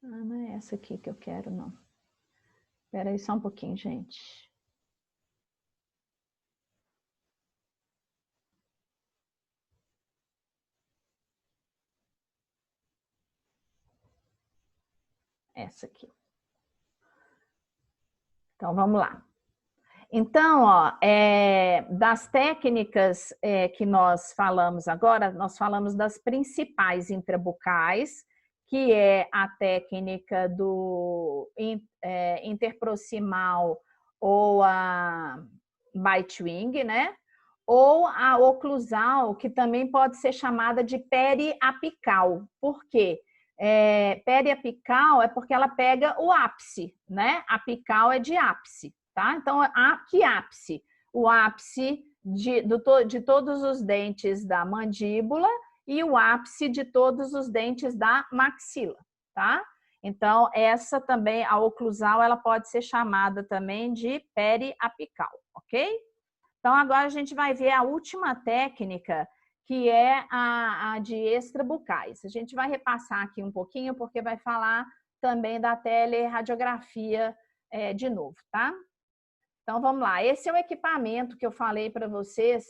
Ah, não é essa aqui que eu quero, não. Espera aí só um pouquinho, gente. Essa aqui. Então, vamos lá. Então, ó, das técnicas que nós falamos agora, nós falamos das principais intrabucais, que é a técnica do interproximal ou a bite wing, né? Ou a oclusal, que também pode ser chamada de periapical. Por quê? Periapical é porque ela pega o ápice, né? Apical é de ápice, tá? Então, que ápice? O ápice de todos os dentes da mandíbula e o ápice de todos os dentes da maxila, tá? Então, essa também, a oclusal, ela pode ser chamada também de periapical, ok? Então, agora a gente vai ver a última técnica, que é a de extrabucais. A gente vai repassar aqui um pouquinho, porque vai falar também da teleradiografia de novo, tá? Então, vamos lá. Esse é o equipamento que eu falei para vocês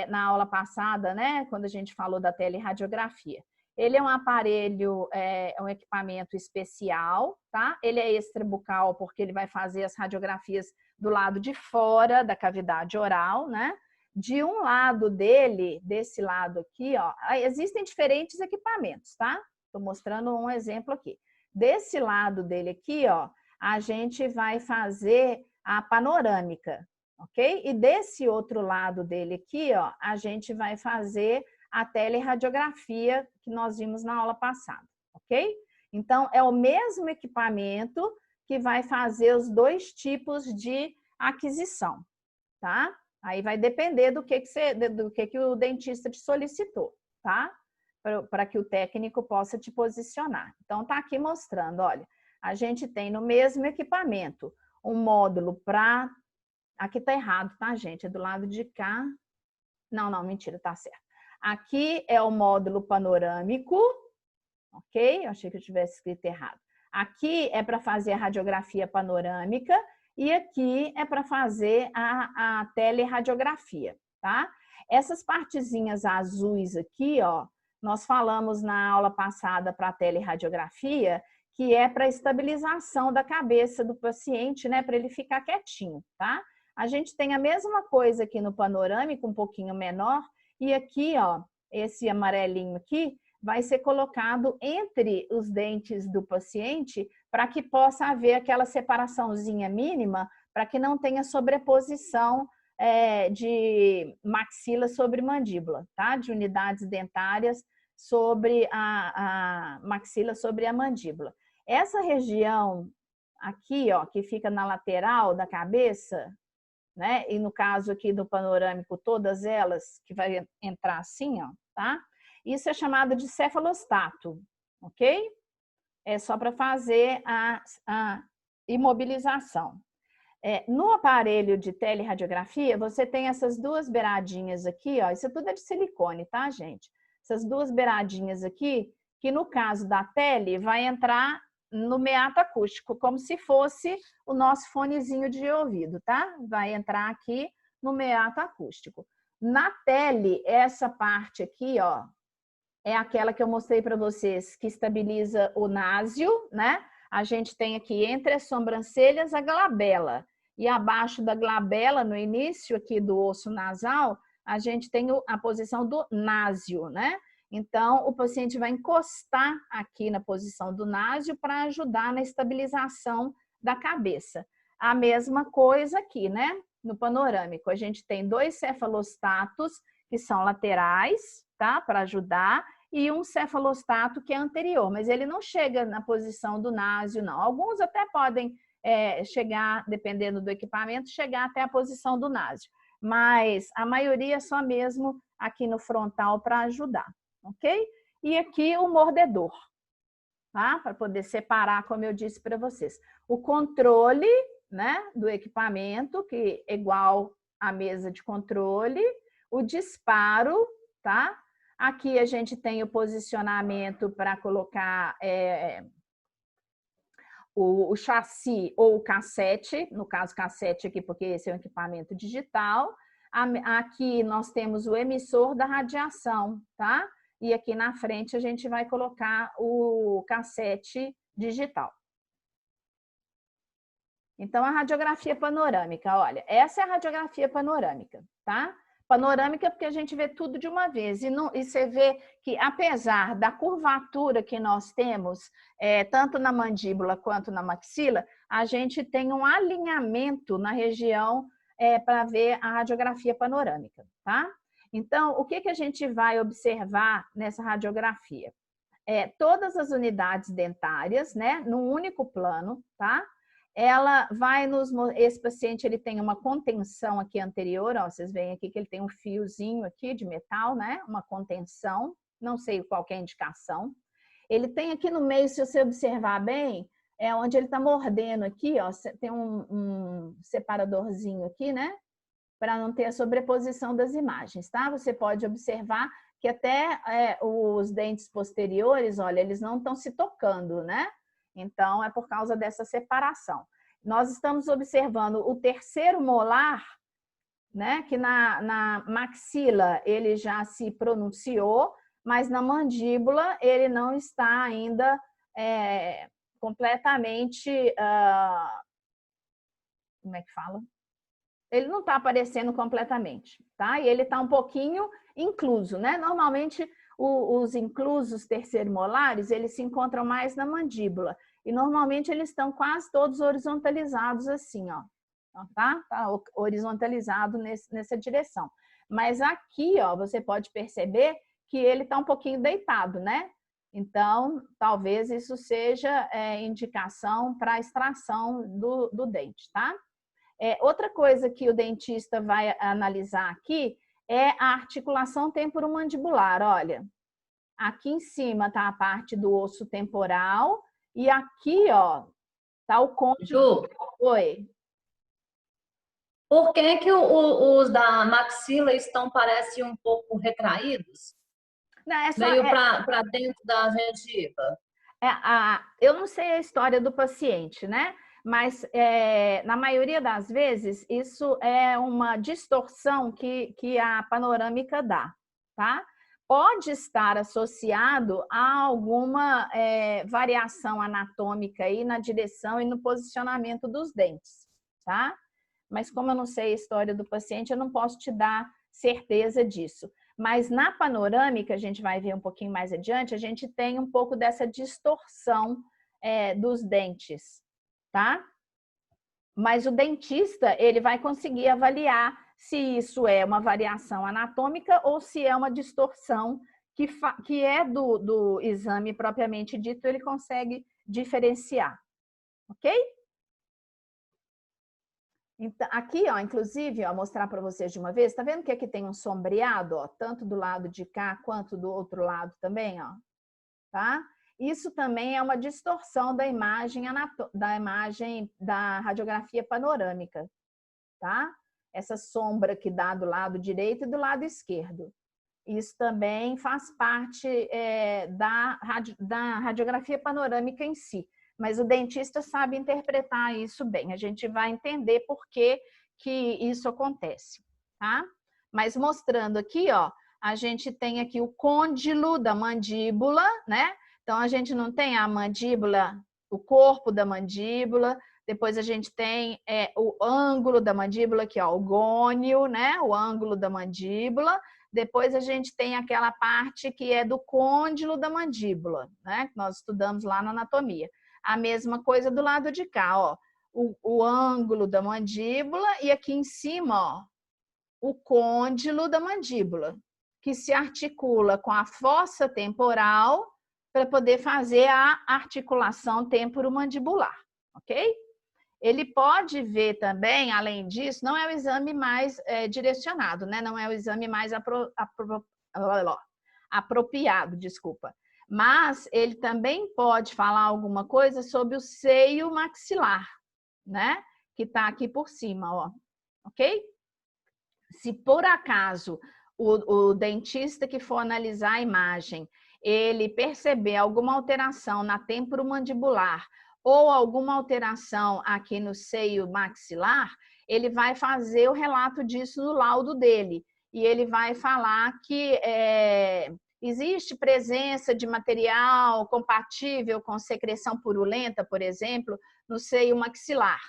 na aula passada, né? Quando a gente falou da teleradiografia. Ele é um aparelho, é um equipamento especial, tá? Ele é extrabucal porque ele vai fazer as radiografias do lado de fora da cavidade oral, né? De um lado dele, desse lado aqui, ó, existem diferentes equipamentos, tá? Estou mostrando um exemplo aqui. Desse lado dele aqui, ó, a gente vai fazer a panorâmica, ok? E desse outro lado dele aqui, ó, a gente vai fazer a teleradiografia que nós vimos na aula passada, ok? Então, é o mesmo equipamento que vai fazer os dois tipos de aquisição, tá? Aí vai depender do que o dentista te solicitou, tá? Para que o técnico possa te posicionar. Então, tá aqui mostrando, olha, a gente tem no mesmo equipamento um módulo para... Aqui tá errado, tá, gente? É do lado de cá. Não, mentira, tá certo. Aqui é o módulo panorâmico, ok? Eu achei que eu tivesse escrito errado. Aqui é para fazer a radiografia panorâmica e aqui é para fazer a teleradiografia, tá? Essas partezinhas azuis aqui, ó, nós falamos na aula passada para a teleradiografia, que é para estabilização da cabeça do paciente, né, para ele ficar quietinho, tá? A gente tem a mesma coisa aqui no panorâmico, um pouquinho menor, e aqui, ó, esse amarelinho aqui, vai ser colocado entre os dentes do paciente para que possa haver aquela separaçãozinha mínima, para que não tenha sobreposição de maxila sobre mandíbula, tá? De unidades dentárias sobre a maxila sobre a mandíbula. Essa região aqui, ó, que fica na lateral da cabeça, né? E no caso aqui do panorâmico, todas elas, que vai entrar assim, ó, tá? Isso é chamado de cefalostato, ok? É só para fazer a imobilização. No aparelho de teleradiografia, você tem essas duas beiradinhas aqui, ó, isso tudo é de silicone, tá, gente? Essas duas beiradinhas aqui, que no caso da tele, vai entrar no meato acústico, como se fosse o nosso fonezinho de ouvido, tá? Vai entrar aqui no meato acústico. Na tele, essa parte aqui, ó, é aquela que eu mostrei para vocês, que estabiliza o násio, né? A gente tem aqui entre as sobrancelhas a glabela. E abaixo da glabela, no início aqui do osso nasal, a gente tem a posição do násio, né? Então, o paciente vai encostar aqui na posição do násio para ajudar na estabilização da cabeça. A mesma coisa aqui, né? No panorâmico, a gente tem dois cefalostatos que são laterais, tá? Para ajudar, e um cefalostato que é anterior, mas ele não chega na posição do násio, não. Alguns até podem chegar, dependendo do equipamento, chegar até a posição do násio, mas a maioria é só mesmo aqui no frontal para ajudar, ok? E aqui o mordedor, tá? Para poder separar, como eu disse para vocês. O controle, né, do equipamento, que é igual à mesa de controle, o disparo, tá? Aqui a gente tem o posicionamento para colocar o chassi ou o cassete, no caso cassete aqui porque esse é um equipamento digital. Aqui nós temos o emissor da radiação, tá? E aqui na frente a gente vai colocar o cassete digital. Então, a radiografia panorâmica, olha, essa é a radiografia panorâmica, tá? Panorâmica porque a gente vê tudo de uma vez. E você vê que, apesar da curvatura que nós temos, tanto na mandíbula quanto na maxila, a gente tem um alinhamento na região para ver a radiografia panorâmica, tá? Então, o que a gente vai observar nessa radiografia? Todas as unidades dentárias, né, num único plano, tá? Ela vai esse paciente ele tem uma contenção aqui anterior, ó, vocês veem aqui que ele tem um fiozinho aqui de metal, né? Uma contenção, não sei qual que é a indicação. Ele tem aqui no meio, se você observar bem, onde ele está mordendo aqui, ó, tem um separadorzinho aqui, né? Para não ter a sobreposição das imagens, tá? Você pode observar que até os dentes posteriores, olha, eles não estão se tocando, né? Então, é por causa dessa separação. Nós estamos observando o terceiro molar, né? Que na maxila ele já se pronunciou, mas na mandíbula ele não está ainda completamente... como é que fala? Ele não está aparecendo completamente, tá? E ele está um pouquinho incluso, né? Normalmente, os inclusos terceiro-molares, eles se encontram mais na mandíbula. E normalmente eles estão quase todos horizontalizados assim, ó. Tá? Tá horizontalizado nessa direção. Mas aqui, ó, você pode perceber que ele está um pouquinho deitado, né? Então, talvez isso seja indicação para a extração do dente, tá? Outra coisa que o dentista vai analisar aqui é a articulação temporomandibular. Olha, aqui em cima está a parte do osso temporal e aqui, ó, tá o côndilo. Ju, Oi. por que que os da maxila estão, parecem um pouco retraídos? Não, Meio para dentro da gengiva? eu não sei a história do paciente, né? Mas na maioria das vezes isso é uma distorção que a panorâmica dá, tá? Pode estar associado a alguma variação anatômica aí na direção e no posicionamento dos dentes, tá? Mas como eu não sei a história do paciente, eu não posso te dar certeza disso. Mas na panorâmica, a gente vai ver um pouquinho mais adiante, a gente tem um pouco dessa distorção dos dentes, tá? Mas o dentista, ele vai conseguir avaliar se isso é uma variação anatômica ou se é uma distorção que é do exame propriamente dito, ele consegue diferenciar, ok? Então, aqui, ó, inclusive, ó, mostrar para vocês de uma vez, tá vendo que aqui tem um sombreado, ó, tanto do lado de cá quanto do outro lado também, ó, tá? Isso também é uma distorção da imagem da radiografia panorâmica, tá? Essa sombra que dá do lado direito e do lado esquerdo. Isso também faz parte da radiografia panorâmica em si. Mas o dentista sabe interpretar isso bem. A gente vai entender por que isso acontece, tá? Mas mostrando aqui, ó, a gente tem aqui o côndilo da mandíbula, né? Então, a gente não tem a mandíbula, o corpo da mandíbula, depois a gente tem o ângulo da mandíbula, aqui, ó, o gônio, né? O ângulo da mandíbula. Depois a gente tem aquela parte que é do côndilo da mandíbula, né? Que nós estudamos lá na anatomia. A mesma coisa do lado de cá, ó. O ângulo da mandíbula e aqui em cima, ó, o côndilo da mandíbula, que se articula com a fossa temporal para poder fazer a articulação temporomandibular, ok? Ele pode ver também, além disso, não é o exame mais direcionado, né? Não é o exame mais apropriado, desculpa. Mas ele também pode falar alguma coisa sobre o seio maxilar, né? Que está aqui por cima, ó. Ok? Se por acaso o dentista que for analisar a imagem, ele perceber alguma alteração na temporomandibular ou alguma alteração aqui no seio maxilar, ele vai fazer o relato disso no laudo dele. E ele vai falar que existe presença de material compatível com secreção purulenta, por exemplo, no seio maxilar.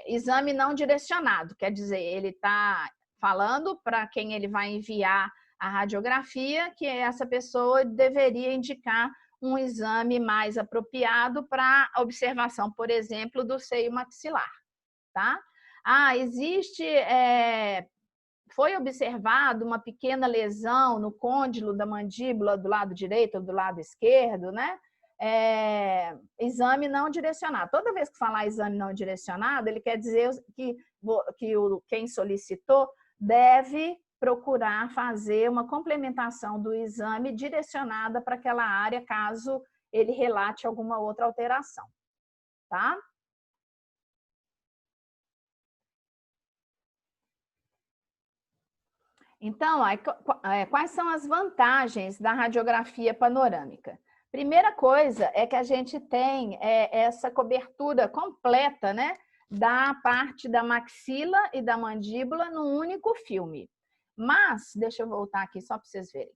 Exame não direcionado, quer dizer, ele está falando para quem ele vai enviar a radiografia que essa pessoa deveria indicar um exame mais apropriado para observação, por exemplo, do seio maxilar, tá? Foi observado uma pequena lesão no côndilo da mandíbula do lado direito ou do lado esquerdo, né? Exame não direcionado. Toda vez que falar exame não direcionado, ele quer dizer que quem solicitou deve procurar fazer uma complementação do exame direcionada para aquela área, caso ele relate alguma outra alteração, tá? Então, quais são as vantagens da radiografia panorâmica? Primeira coisa é que a gente tem essa cobertura completa, né, da parte da maxila e da mandíbula num único filme. Mas, deixa eu voltar aqui só para vocês verem,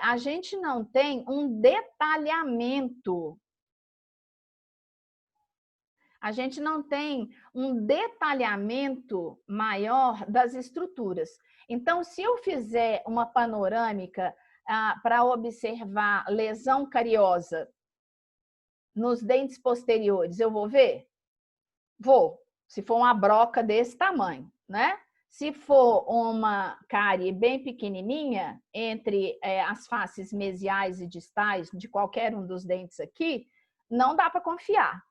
a gente não tem um detalhamento. A gente não tem um detalhamento maior das estruturas. Então, se eu fizer uma panorâmica para observar lesão cariosa nos dentes posteriores, eu vou ver? Vou, se for uma broca desse tamanho, né? Se for uma cárie bem pequenininha, entre as faces mesiais e distais de qualquer um dos dentes aqui, não dá para confiar,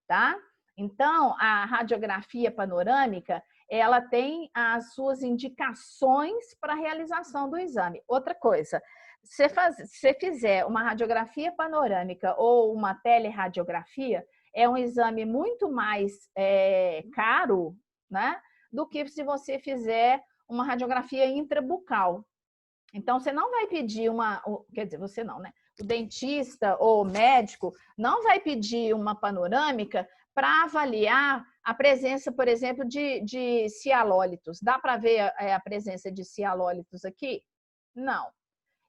tá? Então, a radiografia panorâmica, ela tem as suas indicações para a realização do exame. Outra coisa, se você fizer uma radiografia panorâmica ou uma teleradiografia, é um exame muito mais caro, né, do que se você fizer uma radiografia intrabucal. Então, você não vai pedir quer dizer, você não, né? O dentista ou o médico não vai pedir uma panorâmica para avaliar a presença, por exemplo, de cialólitos. Dá para ver a presença de cialólitos aqui? Não.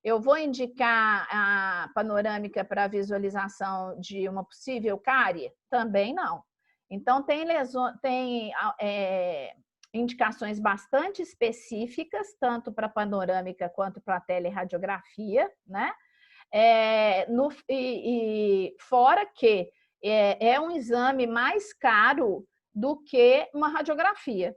Eu vou indicar a panorâmica para visualização de uma possível cárie? Também não. Então, tem indicações bastante específicas, tanto para panorâmica quanto para teleradiografia, né? Fora que é um exame mais caro do que uma radiografia,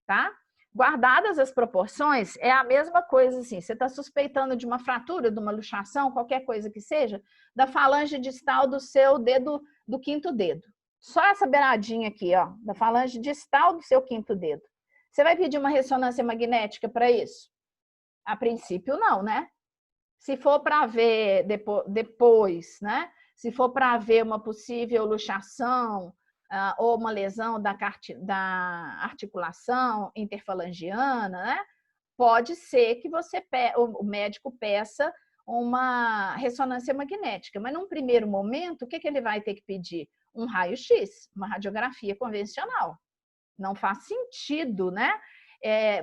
tá? Guardadas as proporções, é a mesma coisa assim, você está suspeitando de uma fratura, de uma luxação, qualquer coisa que seja, da falange distal do seu dedo, do quinto dedo. Só essa beiradinha aqui, ó, da falange distal do seu quinto dedo. Você vai pedir uma ressonância magnética para isso? A princípio, não, né? Se for para ver depois, né? Se for para ver uma possível luxação ou uma lesão da articulação interfalangiana, né? Pode ser que o médico peça uma ressonância magnética, mas num primeiro momento, o que ele vai ter que pedir? Um raio-x, uma radiografia convencional. Não faz sentido, né?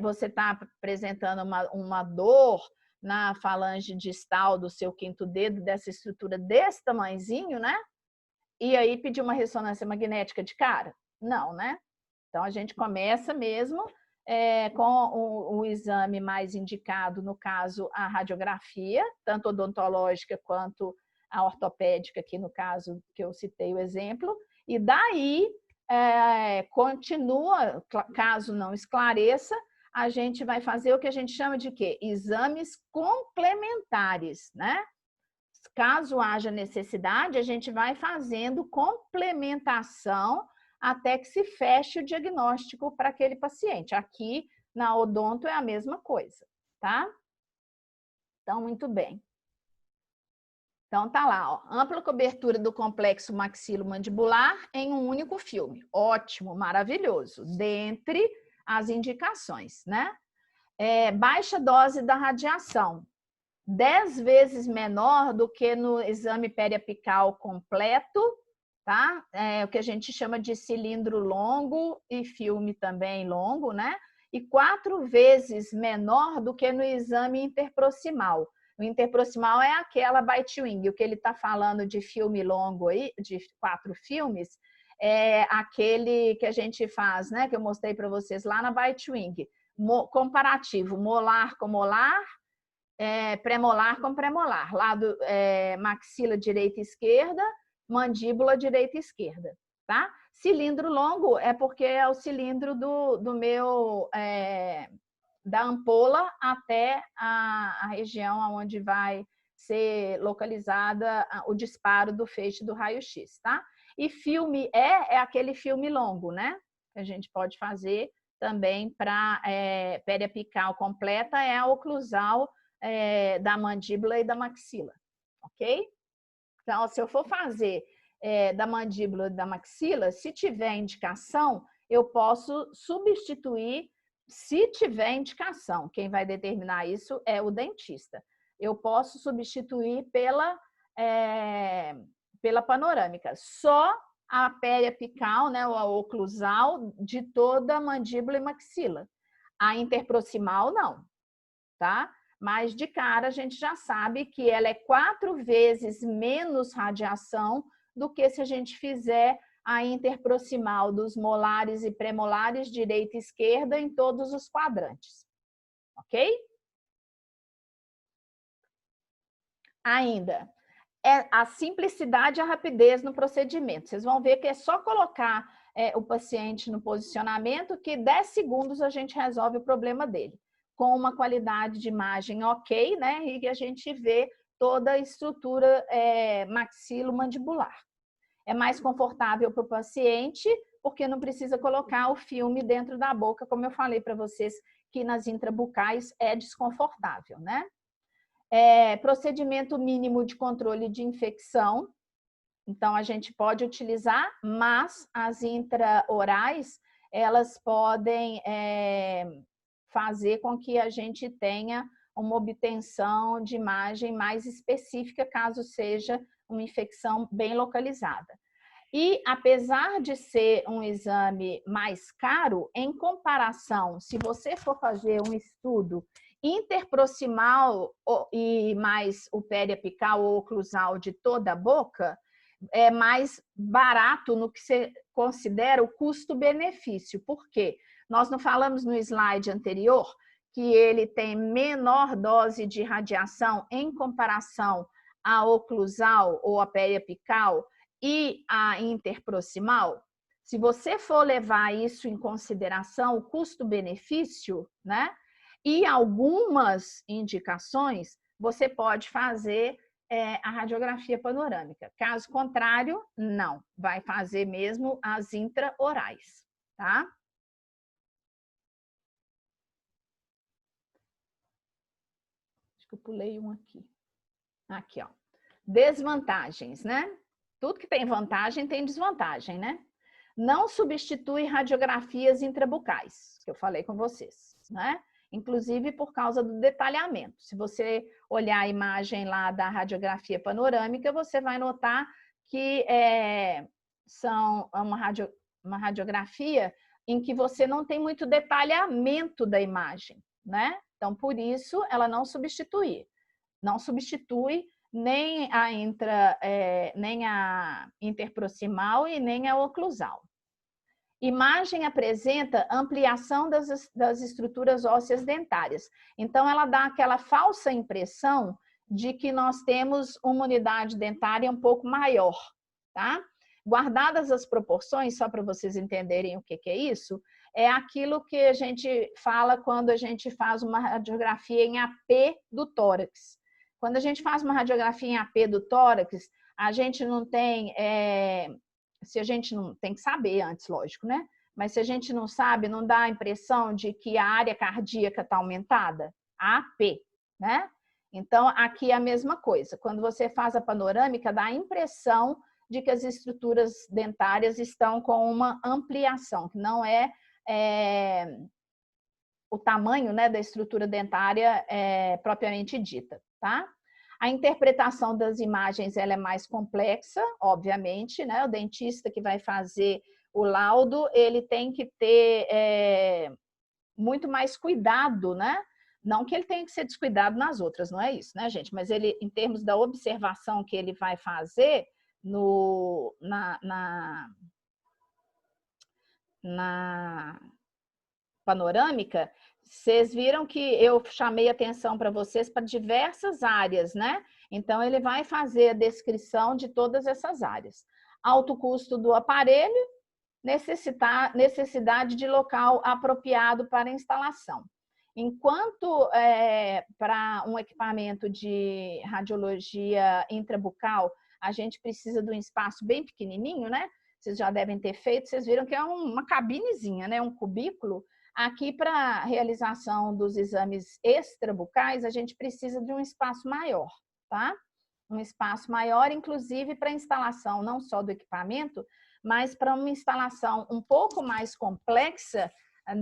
Você está apresentando uma dor na falange distal do seu quinto dedo, dessa estrutura desse tamanhozinho, né? E aí pedir uma ressonância magnética de cara? Não, né? Então, a gente começa mesmo com o exame mais indicado, no caso, a radiografia, tanto odontológica quanto a ortopédica, aqui no caso que eu citei o exemplo, e daí continua, caso não esclareça, a gente vai fazer o que a gente chama de quê? Exames complementares, né? Caso haja necessidade, a gente vai fazendo complementação até que se feche o diagnóstico para aquele paciente. Aqui, na odonto, é a mesma coisa, tá? Então, muito bem. Então, tá lá, ó, ampla cobertura do complexo maxilomandibular em um único filme. Ótimo, maravilhoso. Dentre as indicações, né? Baixa dose da radiação, 10 vezes menor do que no exame periapical completo tá? É o que a gente chama de cilindro longo e filme também longo, né? E 4 vezes menor do que no exame interproximal. O interproximal é aquela bite wing. O que ele está falando de filme longo aí, de 4 filmes, é aquele que a gente faz, né? Que eu mostrei para vocês lá na bite wing. Comparativo, molar com molar, premolar com premolar. Lado maxila direita e esquerda, mandíbula direita e esquerda, tá? Cilindro longo é porque é o cilindro do meu da ampola até a região onde vai ser localizada o disparo do feixe do raio-x, tá? E filme é aquele filme longo, né? Que a gente pode fazer também para periapical completa, é a oclusal da mandíbula e da maxila, ok? Então, se eu for fazer da mandíbula e da maxila, se tiver indicação, eu posso substituir, se tiver indicação, quem vai determinar isso é o dentista. Eu posso substituir pela panorâmica. Só a periapical, né, ou a oclusal de toda a mandíbula e maxila. A interproximal, não, tá? Mas de cara a gente já sabe que ela é 4 vezes menos radiação do que se a gente fizer a interproximal dos molares e premolares, direita e esquerda, em todos os quadrantes. Ok? Ainda, a simplicidade e a rapidez no procedimento. Vocês vão ver que é só colocar o paciente no posicionamento que 10 segundos a gente resolve o problema dele, com uma qualidade de imagem ok, né? E que a gente vê toda a estrutura maxilomandibular. É mais confortável para o paciente, porque não precisa colocar o filme dentro da boca, como eu falei para vocês, que nas intrabucais é desconfortável, né? Procedimento mínimo de controle de infecção. Então, a gente pode utilizar, mas as intraorais, elas podem fazer com que a gente tenha uma obtenção de imagem mais específica, caso seja uma infecção bem localizada. E, apesar de ser um exame mais caro, em comparação, se você for fazer um estudo interproximal e mais o periapical ou oclusal de toda a boca, é mais barato no que você considera o custo-benefício. Por quê? Nós não falamos no slide anterior que ele tem menor dose de radiação em comparação à oclusal ou à periapical e à interproximal? Se você for levar isso em consideração, o custo-benefício, né? E algumas indicações, você pode fazer a radiografia panorâmica. Caso contrário, não. Vai fazer mesmo as intraorais, tá? Acho que eu pulei um aqui. Aqui, ó. Desvantagens, né? Tudo que tem vantagem tem desvantagem, né? Não substitui radiografias intrabucais, que eu falei com vocês, né? Inclusive por causa do detalhamento. Se você olhar a imagem lá da radiografia panorâmica, você vai notar que são uma radiografia em que você não tem muito detalhamento da imagem, né? Então, por isso, ela não substitui nem a interproximal e nem a oclusal. Imagem apresenta ampliação das estruturas ósseas dentárias. Então, ela dá aquela falsa impressão de que nós temos uma unidade dentária um pouco maior, tá? Guardadas as proporções, só para vocês entenderem o que é isso, é aquilo que a gente fala quando a gente faz uma radiografia em AP do tórax. Quando a gente faz uma radiografia em AP do tórax, a gente não tem... se a gente não tem que saber antes, lógico, né? Mas se a gente não sabe, não dá a impressão de que a área cardíaca está aumentada? AP, né? Então, aqui é a mesma coisa. Quando você faz a panorâmica, dá a impressão de que as estruturas dentárias estão com uma ampliação, que não é o tamanho, né, da estrutura dentária propriamente dita, tá? A interpretação das imagens ela é mais complexa, obviamente, né? O dentista que vai fazer o laudo, ele tem que ter muito mais cuidado, né? Não que ele tenha que ser descuidado nas outras, não é isso, né, gente? Mas ele, em termos da observação que ele vai fazer na panorâmica, vocês viram que eu chamei atenção para vocês para diversas áreas, né? Então, ele vai fazer a descrição de todas essas áreas. Alto custo do aparelho, necessidade de local apropriado para instalação. Enquanto para um equipamento de radiologia intrabucal, a gente precisa de um espaço bem pequenininho, né? Vocês já devem ter feito, vocês viram que é uma cabinezinha, né? Um cubículo. Aqui, para a realização dos exames extrabucais, a gente precisa de um espaço maior, tá? Um espaço maior, inclusive para instalação não só do equipamento, mas para uma instalação um pouco mais complexa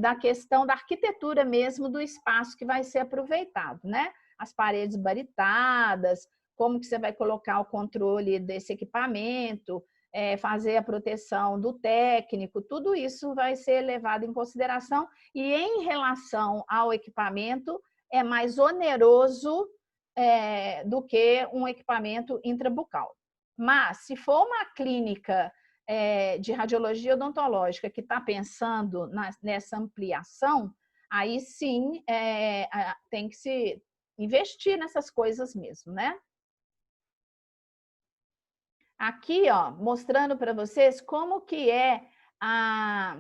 da questão da arquitetura mesmo do espaço que vai ser aproveitado, né? As paredes baritadas, como que você vai colocar o controle desse equipamento, fazer a proteção do técnico, tudo isso vai ser levado em consideração e em relação ao equipamento é mais oneroso do que um equipamento intrabucal. Mas se for uma clínica de radiologia odontológica que está pensando nessa ampliação, aí sim tem que se investir nessas coisas mesmo, né? Aqui, ó, mostrando para vocês como que é a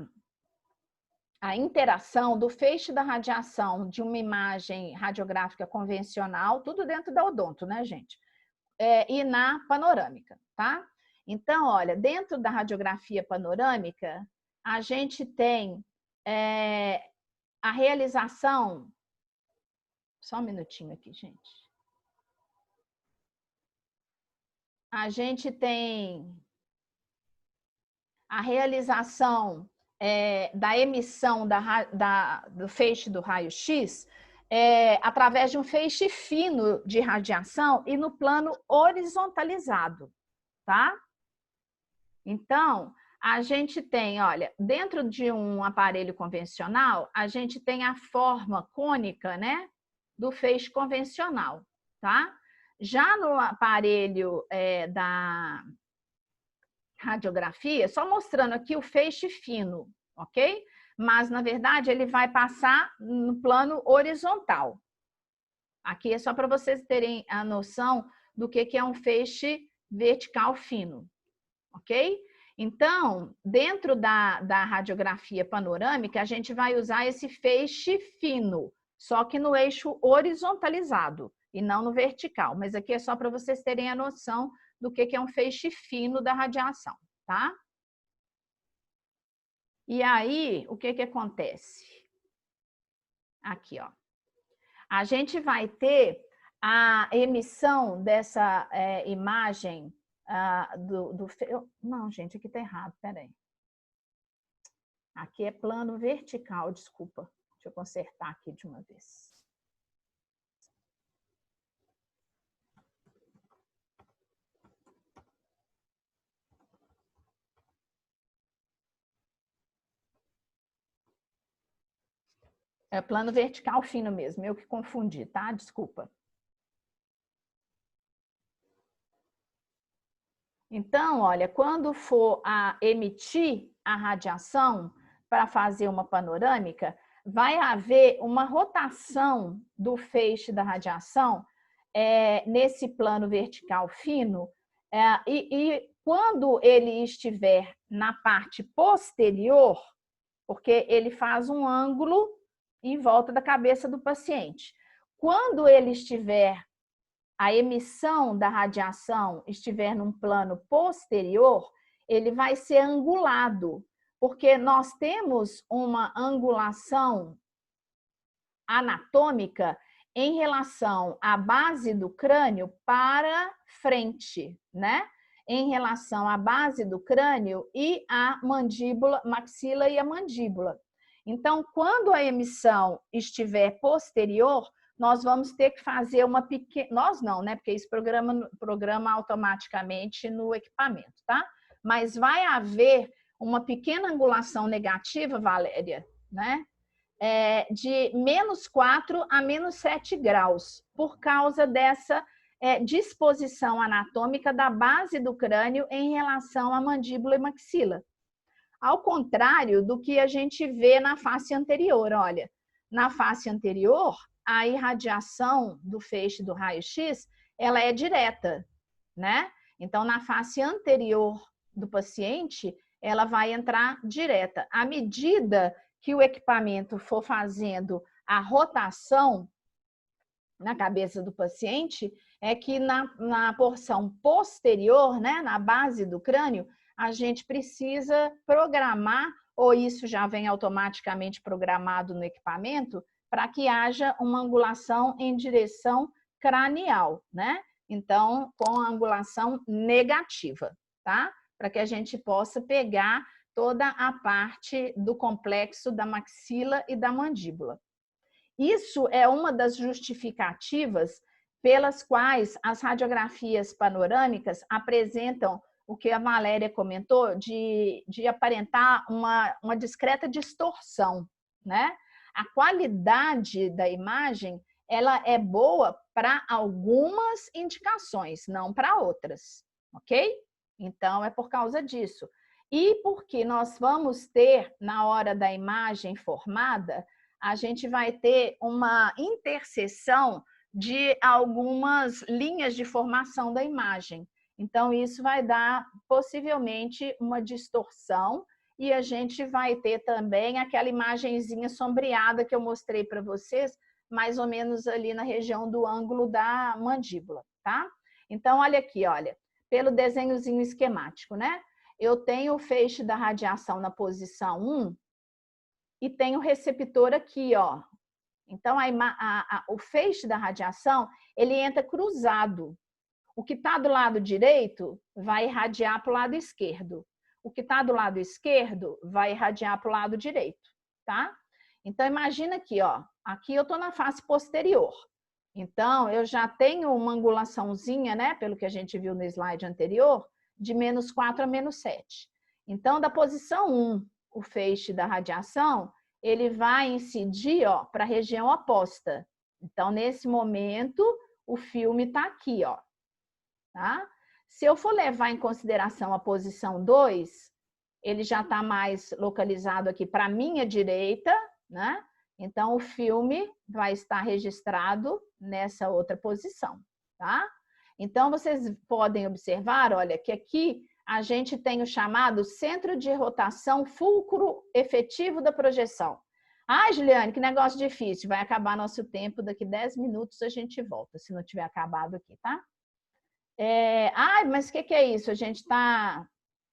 interação do feixe da radiação de uma imagem radiográfica convencional, tudo dentro da odonto, né, gente? E na panorâmica, tá? Então, olha, dentro da radiografia panorâmica, a gente tem a realização... Só um minutinho aqui, gente. A gente tem a realização da emissão do feixe do raio-x através de um feixe fino de radiação e no plano horizontalizado, tá? Então, a gente tem, olha, dentro de um aparelho convencional, a gente tem a forma cônica, né, do feixe convencional, tá? Já no aparelho da radiografia, só mostrando aqui o feixe fino, ok? Mas, na verdade, ele vai passar no plano horizontal. Aqui é só para vocês terem a noção do que é um feixe vertical fino, ok? Então, dentro da radiografia panorâmica, a gente vai usar esse feixe fino, só que no eixo horizontalizado e não no vertical. Mas aqui é só para vocês terem a noção do que é um feixe fino da radiação, tá? E aí, o que acontece? Aqui, ó. A gente vai ter a emissão dessa imagem Não, gente, aqui tá errado, peraí. Aqui é plano vertical, desculpa. Deixa eu consertar aqui de uma vez. É plano vertical fino mesmo, eu que confundi, tá? Desculpa. Então, olha, quando for a emitir a radiação para fazer uma panorâmica, vai haver uma rotação do feixe da radiação nesse plano vertical fino, e quando ele estiver na parte posterior, porque ele faz um ângulo em volta da cabeça do paciente. Quando ele estiver, a emissão da radiação estiver num plano posterior, ele vai ser angulado, porque nós temos uma angulação anatômica em relação à base do crânio para frente, né? Em relação à base do crânio e a mandíbula, maxila e a mandíbula. Então, quando a emissão estiver posterior, nós vamos ter que fazer uma pequena... Nós não, né? Porque isso programa automaticamente no equipamento, tá? Mas vai haver uma pequena angulação negativa, Valéria, né? De -4 a -7 graus, por causa dessa disposição anatômica da base do crânio em relação à mandíbula e maxila. Ao contrário do que a gente vê na face anterior, olha, na face anterior, a irradiação do feixe do raio-x, ela é direta, né? Então, na face anterior do paciente, ela vai entrar direta. À medida que o equipamento for fazendo a rotação na cabeça do paciente, é que na porção posterior, né, na base do crânio, a gente precisa programar, ou isso já vem automaticamente programado no equipamento, para que haja uma angulação em direção cranial, né? Então, com a angulação negativa, tá? Para que a gente possa pegar toda a parte do complexo da maxila e da mandíbula. Isso é uma das justificativas pelas quais as radiografias panorâmicas apresentam o que a Valéria comentou, de aparentar uma discreta distorção, né? A qualidade da imagem, ela é boa para algumas indicações, não para outras, ok? Então, é por causa disso. E porque nós vamos ter, na hora da imagem formada, a gente vai ter uma interseção de algumas linhas de formação da imagem. Então, isso vai dar, possivelmente, uma distorção e a gente vai ter também aquela imagenzinha sombreada que eu mostrei para vocês, mais ou menos ali na região do ângulo da mandíbula, tá? Então, olha aqui, olha, pelo desenhozinho esquemático, né? Eu tenho o feixe da radiação na posição 1 e tenho o receptor aqui, ó. Então, o feixe da radiação, ele entra cruzado. O que está do lado direito vai irradiar para o lado esquerdo. O que está do lado esquerdo vai irradiar para o lado direito, tá? Então, imagina aqui, ó. Aqui eu estou na face posterior. Então, eu já tenho uma angulaçãozinha, né? Pelo que a gente viu no slide anterior, de -4 a -7. Então, da posição 1, o feixe da radiação, ele vai incidir, ó, para a região oposta. Então, nesse momento, o filme está aqui, ó. Tá? Se eu for levar em consideração a posição 2, ele já está mais localizado aqui para a minha direita, né? Então, o filme vai estar registrado nessa outra posição, tá? Então, vocês podem observar, olha, que aqui a gente tem o chamado centro de rotação fulcro efetivo da projeção. Ah, Juliane, que negócio difícil. Vai acabar nosso tempo, daqui 10 minutos a gente volta, se não tiver acabado aqui, tá? Mas o que é isso? A gente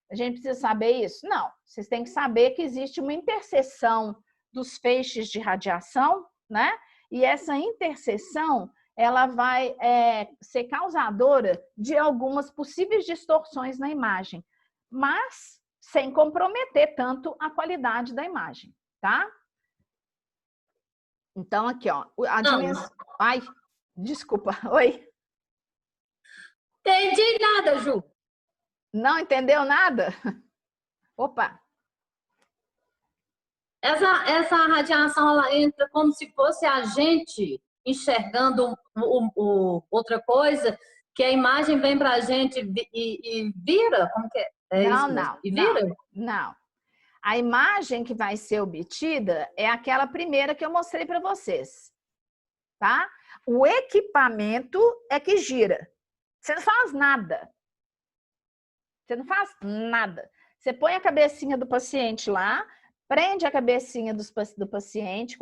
precisa saber isso? Não, vocês têm que saber que existe uma interseção dos feixes de radiação, né? E essa interseção, ela vai ser causadora de algumas possíveis distorções na imagem, mas sem comprometer tanto a qualidade da imagem, tá? Então, aqui, ó, a dimensão... Ai, desculpa, oi? Entendi nada, Ju. Não entendeu nada? Opa! Essa radiação, ela entra como se fosse a gente enxergando outra coisa, que a imagem vem para a gente e vira? Como que é isso? Não, e vira? não. A imagem que vai ser obtida é aquela primeira que eu mostrei para vocês, tá? O equipamento é que gira. Você não faz nada. Você não faz nada. Você põe a cabecinha do paciente lá, prende a cabecinha do paciente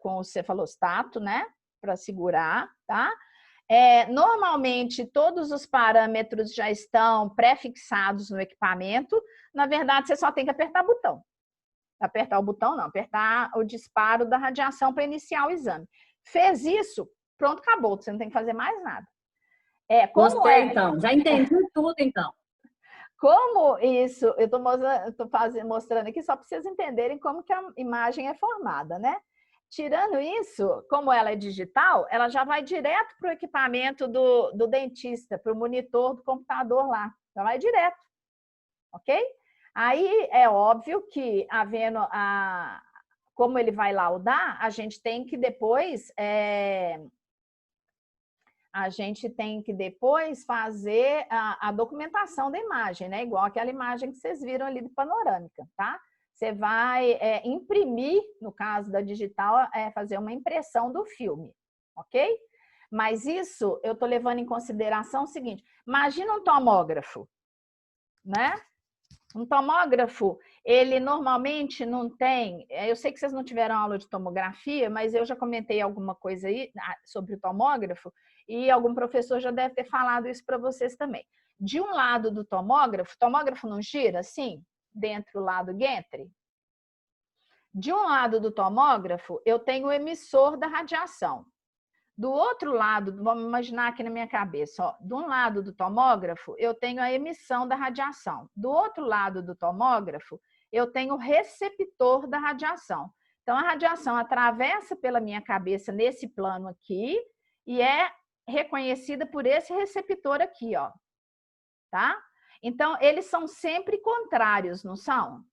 com o cefalostato, né? Para segurar, tá? Normalmente, todos os parâmetros já estão pré-fixados no equipamento. Na verdade, você só tem que apertar o botão. Apertar o botão, não. Apertar o disparo da radiação para iniciar o exame. Fez isso, pronto, acabou. Você não tem que fazer mais nada. Gostei, então. Já entendi tudo, então. Como isso, eu estou mostrando aqui só para vocês entenderem como que a imagem é formada, né? Tirando isso, como ela é digital, ela já vai direto para o equipamento do dentista, para o monitor do computador lá. Já vai direto, ok? Aí é óbvio que, havendo como ele vai laudar, a gente tem que depois fazer a documentação da imagem, né? Igual aquela imagem que vocês viram ali do panorâmica, tá? Você vai imprimir, no caso da digital, fazer uma impressão do filme, ok? Mas isso eu estou levando em consideração o seguinte: imagina um tomógrafo, né? Um tomógrafo, ele normalmente não tem. Eu sei que vocês não tiveram aula de tomografia, mas eu já comentei alguma coisa aí sobre o tomógrafo e algum professor já deve ter falado isso para vocês também. De um lado do tomógrafo, o tomógrafo não gira assim? Dentro lá do gantry. De um lado do tomógrafo, eu tenho o emissor da radiação. Do outro lado, vamos imaginar aqui na minha cabeça, ó, de um lado do tomógrafo, eu tenho a emissão da radiação. Do outro lado do tomógrafo, eu tenho o receptor da radiação. Então, a radiação atravessa pela minha cabeça nesse plano aqui e é reconhecida por esse receptor aqui, ó. Tá? Então, eles são sempre contrários, não são?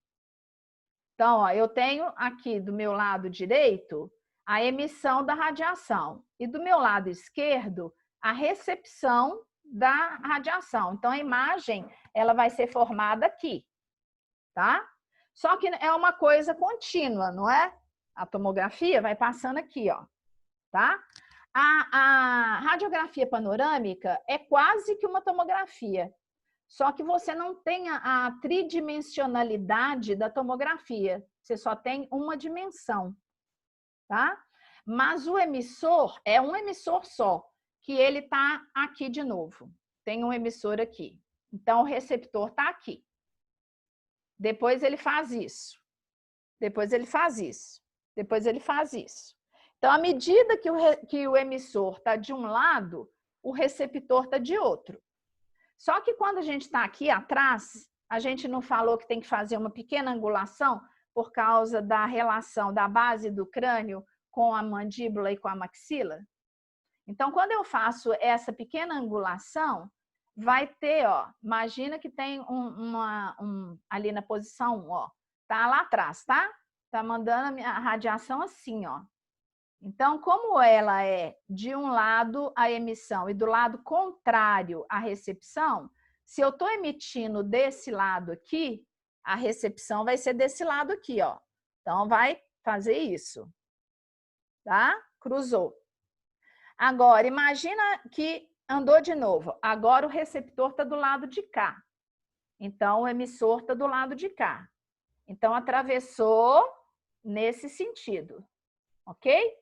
Então, ó, eu tenho aqui do meu lado direito a emissão da radiação e do meu lado esquerdo a recepção da radiação. Então, a imagem ela vai ser formada aqui, tá? Só que é uma coisa contínua, não é? A tomografia vai passando aqui, ó, tá? A radiografia panorâmica é quase que uma tomografia. Só que você não tem a tridimensionalidade da tomografia. Você só tem uma dimensão, tá? Mas o emissor é um emissor só, que ele está aqui de novo. Tem um emissor aqui. Então, o receptor está aqui. Depois ele faz isso. Depois ele faz isso. Depois ele faz isso. Então, à medida que o emissor está de um lado, o receptor está de outro. Só que quando a gente está aqui atrás, a gente não falou que tem que fazer uma pequena angulação por causa da relação da base do crânio com a mandíbula e com a maxila? Então, quando eu faço essa pequena angulação, vai ter, ó, imagina que tem ali na posição 1, ó, tá lá atrás, tá? Tá mandando a radiação assim, ó. Então, como ela é de um lado a emissão e do lado contrário a recepção, se eu estou emitindo desse lado aqui, a recepção vai ser desse lado aqui, ó. Então, vai fazer isso, tá? Cruzou. Agora, imagina que andou de novo. Agora, o receptor está do lado de cá. Então, o emissor está do lado de cá. Então, atravessou nesse sentido, ok?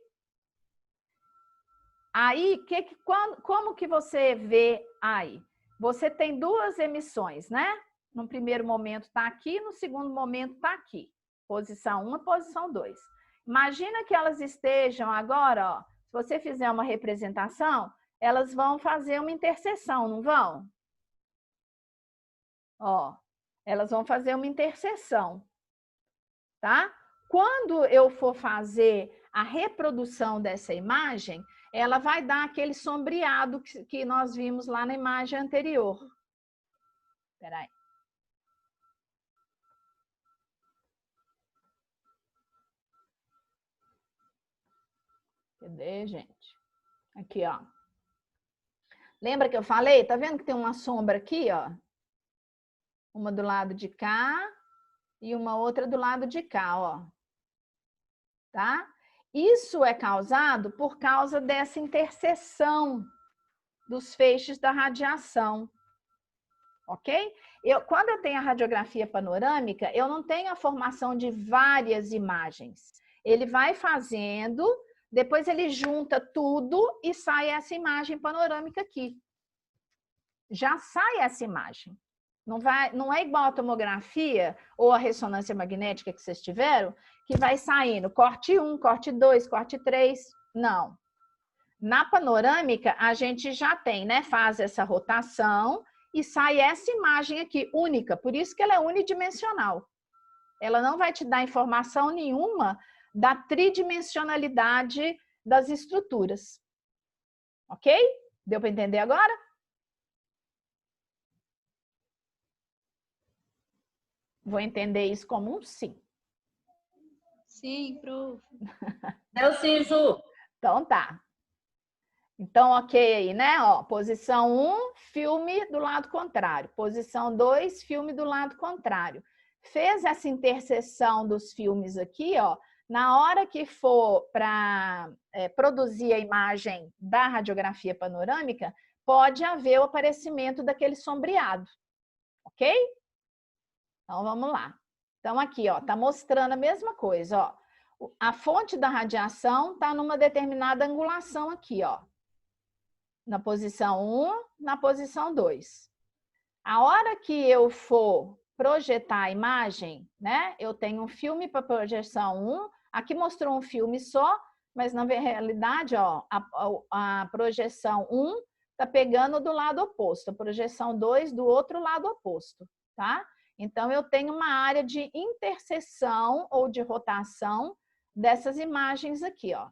Aí, como que você vê aí? Você tem duas emissões, né? No primeiro momento está aqui, no segundo momento está aqui. Posição 1 e posição 2. Imagina que elas estejam agora, ó, se você fizer uma representação, elas vão fazer uma interseção, não vão? Ó, elas vão fazer uma interseção, tá? Quando eu for fazer a reprodução dessa imagem, ela vai dar aquele sombreado que nós vimos lá na imagem anterior. Espera aí. Cadê, gente? Aqui, ó. Lembra que eu falei? Tá vendo que tem uma sombra aqui, ó? Uma do lado de cá e uma outra do lado de cá, ó. Tá? Isso é causado por causa dessa interseção dos feixes da radiação, ok? Quando eu tenho a radiografia panorâmica, eu não tenho a formação de várias imagens. Ele vai fazendo, depois ele junta tudo e sai essa imagem panorâmica aqui. Já sai essa imagem. Não é igual a tomografia ou a ressonância magnética que vocês tiveram, que vai saindo corte 1, corte 2, corte 3. Não. Na panorâmica, a gente já tem, né? Faz essa rotação e sai essa imagem aqui, única. Por isso que ela é unidimensional. Ela não vai te dar informação nenhuma da tridimensionalidade das estruturas. Ok? Deu para entender agora? Vou entender isso como um sim. Sim, prof. Deu sim, Ju. Então tá. Então, ok aí, né? Ó, posição 1, filme do lado contrário. Posição 2, filme do lado contrário. Fez essa interseção dos filmes aqui, ó. Na hora que for para produzir a imagem da radiografia panorâmica, pode haver o aparecimento daquele sombreado. Ok? Então, vamos lá. Então, aqui, ó, tá mostrando a mesma coisa, ó. A fonte da radiação está numa determinada angulação aqui, ó. Na posição 1, na posição 2. A hora que eu for projetar a imagem, né? Eu tenho um filme para projeção 1, aqui mostrou um filme só, mas na realidade, ó, a projeção 1 está pegando do lado oposto, a projeção 2 do outro lado oposto, tá? Então, eu tenho uma área de interseção ou de rotação dessas imagens aqui, ó.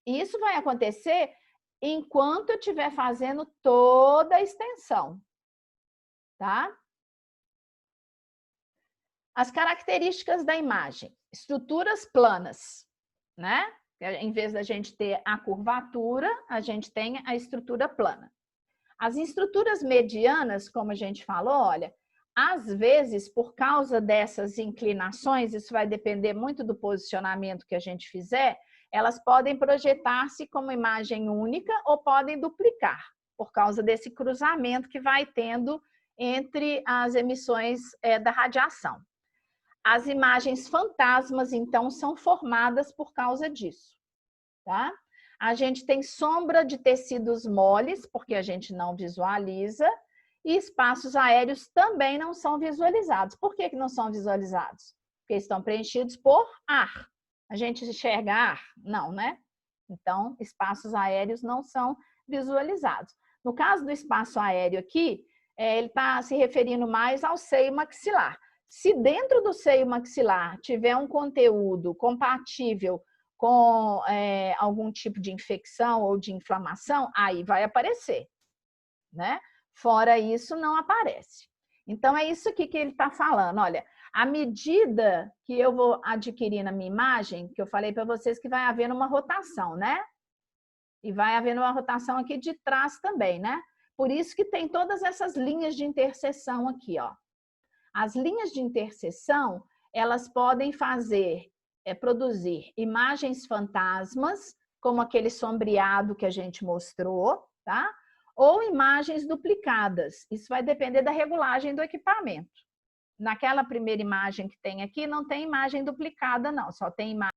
Isso vai acontecer enquanto eu estiver fazendo toda a extensão, tá? As características da imagem. Estruturas planas, né? Em vez da gente ter a curvatura, a gente tem a estrutura plana. As estruturas medianas, como a gente falou, olha, às vezes, por causa dessas inclinações, isso vai depender muito do posicionamento que a gente fizer, elas podem projetar-se como imagem única ou podem duplicar, por causa desse cruzamento que vai tendo entre as emissões da radiação. As imagens fantasmas, então, são formadas por causa disso, tá? A gente tem sombra de tecidos moles, porque a gente não visualiza, e espaços aéreos também não são visualizados. Por que não são visualizados? Porque estão preenchidos por ar. A gente enxerga ar? Não, né? Então, espaços aéreos não são visualizados. No caso do espaço aéreo aqui, ele está se referindo mais ao seio maxilar. Se dentro do seio maxilar tiver um conteúdo compatível com algum tipo de infecção ou de inflamação, aí vai aparecer, né? Fora isso, não aparece. Então, é isso aqui que ele está falando. Olha, à medida que eu vou adquirir na minha imagem, que eu falei para vocês que vai haver uma rotação, né? E vai haver uma rotação aqui de trás também, né? Por isso que tem todas essas linhas de interseção aqui, ó. As linhas de interseção, elas podem produzir imagens fantasmas, como aquele sombreado que a gente mostrou, tá? Ou imagens duplicadas. Isso vai depender da regulagem do equipamento. Naquela primeira imagem que tem aqui, não tem imagem duplicada, não. Só tem imagem